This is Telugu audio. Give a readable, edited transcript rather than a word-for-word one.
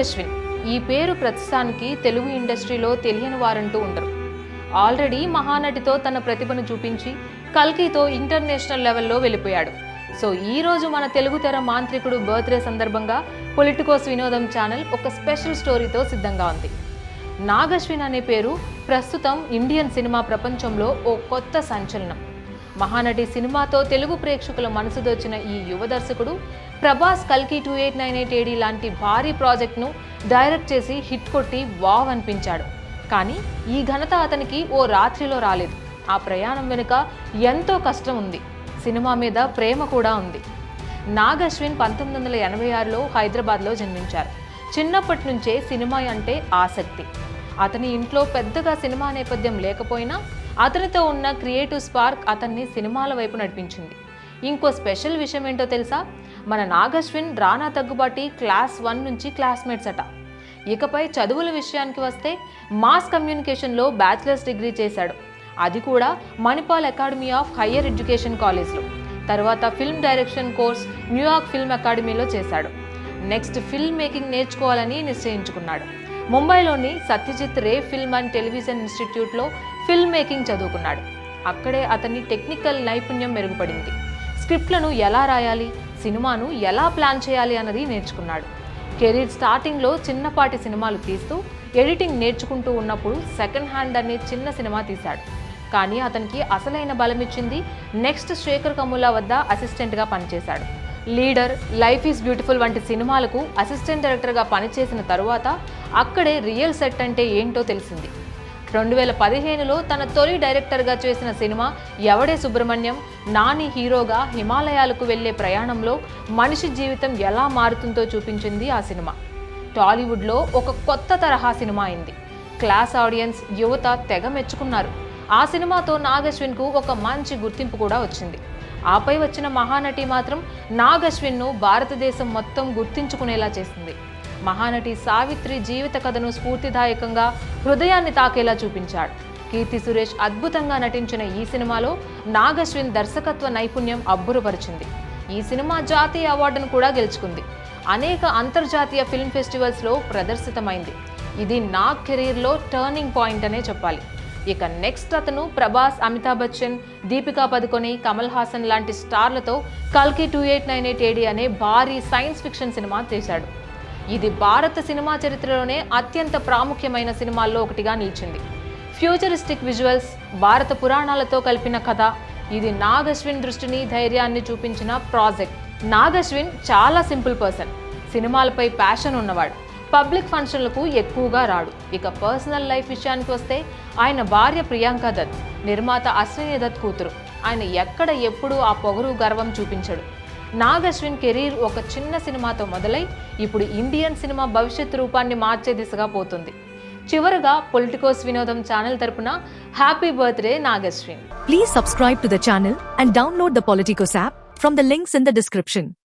నాగశ్విన్ ఈ పేరు ప్రస్తుతానికి తెలుగు ఇండస్ట్రీలో తెలియని వారంటూ ఉండరు. ఆల్రెడీ మహానటితో తన ప్రతిభను చూపించి కల్కితో ఇంటర్నేషనల్ లెవెల్లో వెళ్ళిపోయాడు. సో ఈ రోజు మన తెలుగు తెర మాంత్రికుడు బర్త్డే సందర్భంగా పొలిటికోస్ వినోదం ఛానల్ ఒక స్పెషల్ స్టోరీతో సిద్ధంగా ఉంది. నాగశ్విన్ అనే పేరు ప్రస్తుతం ఇండియన్ సినిమా ప్రపంచంలో ఓ కొత్త సంచలనం. మహానటి సినిమాతో తెలుగు ప్రేక్షకుల మనసు దోచిన ఈ యువ దర్శకుడు ప్రభాస్ కల్కి 2898 AD లాంటి భారీ ప్రాజెక్ట్ను డైరెక్ట్ చేసి హిట్ కొట్టి వావ్ అనిపించాడు. కానీ ఈ ఘనత అతనికి ఓ రాత్రిలో రాలేదు. ఆ ప్రయాణం వెనుక ఎంతో కష్టం ఉంది, సినిమా మీద ప్రేమ కూడా ఉంది. నాగశ్విన్ 1986లో హైదరాబాద్లో జన్మించారు. చిన్నప్పటి నుంచే సినిమా అంటే ఆసక్తి. అతని ఇంట్లో పెద్దగా సినిమా నేపథ్యం లేకపోయినా అతనితో ఉన్న క్రియేటివ్ స్పార్క్ అతన్ని సినిమాల వైపు నడిపించింది. ఇంకో స్పెషల్ విషయం ఏంటో తెలుసా? మన నాగశ్విన్ రానా దగ్గుబాటి క్లాస్ 1 నుంచి క్లాస్మేట్స్ అట. ఇకపై చదువుల విషయానికి వస్తే మాస్ కమ్యూనికేషన్లో బ్యాచిలర్స్ డిగ్రీ చేశాడు. అది కూడా Manipal academy of higher education కాలేజ్లో. తర్వాత film direction course New York film అకాడమీలో చేశాడు. నెక్స్ట్ ఫిల్మ్ మేకింగ్ నేర్చుకోవాలని నిశ్చయించుకున్నాడు. ముంబైలోని Satyajit Ray film and television ఇన్స్టిట్యూట్లో ఫిల్మ్ మేకింగ్ చదువుకున్నాడు. అక్కడే అతని టెక్నికల్ నైపుణ్యం మెరుగుపడింది. స్క్రిప్ట్లను ఎలా రాయాలి, సినిమాను ఎలా ప్లాన్ చేయాలి అన్నది నేర్చుకున్నాడు. కెరీర్ స్టార్టింగ్లో చిన్నపాటి సినిమాలు తీస్తూ ఎడిటింగ్ నేర్చుకుంటూ ఉన్నప్పుడు సెకండ్ హ్యాండ్ అనే చిన్న సినిమా తీశాడు. కానీ అతనికి అసలైన బలమిచ్చింది నెక్స్ట్ శేఖర్ కమ్ముల వద్ద అసిస్టెంట్గా పనిచేశాడు. లీడర్, లైఫ్ ఈజ్ బ్యూటిఫుల్ వంటి సినిమాలకు అసిస్టెంట్ డైరెక్టర్గా పనిచేసిన తరువాత అక్కడే రియల్ సెట్ అంటే ఏంటో తెలిసింది. 2015లో తన తొలి డైరెక్టర్గా చేసిన సినిమా ఎవడే సుబ్రహ్మణ్యం నాని హీరోగా హిమాలయాలకు వెళ్లే ప్రయాణంలో మనిషి జీవితం ఎలా మారుతుందో చూపించింది ఆ సినిమా. టాలీవుడ్లో ఒక కొత్త తరహా సినిమా అయింది. క్లాస్ ఆడియన్స్, యువత తెగ మెచ్చుకున్నారు. ఆ సినిమాతో నాగశ్విన్కు ఒక మంచి గుర్తింపు కూడా వచ్చింది. ఆపై వచ్చిన మహానటి మాత్రం నాగశ్విన్ను భారతదేశం మొత్తం గుర్తించుకునేలా చేసింది. మహానటి సావిత్రి జీవిత కథను స్ఫూర్తిదాయకంగా, హృదయాన్ని తాకేలా చూపించాడు. కీర్తి సురేష్ అద్భుతంగా నటించిన ఈ సినిమాలో నాగశ్విన్ దర్శకత్వ నైపుణ్యం అబ్బురపరిచింది. ఈ సినిమా జాతీయ అవార్డును కూడా గెలుచుకుంది. అనేక అంతర్జాతీయ ఫిల్మ్ ఫెస్టివల్స్లో ప్రదర్శితమైంది. ఇది నాగ్ కెరీర్లో టర్నింగ్ పాయింట్ అనే చెప్పాలి. ఇక నెక్స్ట్ అతను ప్రభాస్, అమితాబ్ బచ్చన్, దీపికా పదుకొనె, కమల్ హాసన్ లాంటి స్టార్లతో కల్కి 2898 AD అనే భారీ సైన్స్ ఫిక్షన్ సినిమా చేశాడు. ఇది భారత సినిమా చరిత్రలోనే అత్యంత ప్రాముఖ్యమైన సినిమాల్లో ఒకటిగా నిలిచింది. ఫ్యూచరిస్టిక్ విజువల్స్, భారత పురాణాలతో కలిపిన కథ, ఇది నాగశ్విన్ దృష్టిని, ధైర్యాన్ని చూపించిన ప్రాజెక్ట్. నాగశ్విన్ చాలా సింపుల్ పర్సన్. సినిమాలపై ప్యాషన్ ఉన్నవాడు. పబ్లిక్ ఫంక్షన్లకు ఎక్కువగా రాడు. ఇక పర్సనల్ లైఫ్ విషయానికి వస్తే ఆయన భార్య ప్రియాంక దత్, నిర్మాత అశ్విని దత్ కూతురు. ఆయన ఎక్కడ ఎప్పుడు ఆ పొగరు, గర్వం చూపించడు. నాగశ్విన్ కెరీర్ ఒక చిన్న సినిమాతో మొదలై ఇప్పుడు ఇండియన్ సినిమా భవిష్యత్ రూపాన్ని మార్చే దిశగా పోతుంది. చివరగా పొలిటికోస్ వినోదం ఛానల్ తరపున happy birthday Nagashwin. Please subscribe to the channel and download the Politicos app from the links in the description.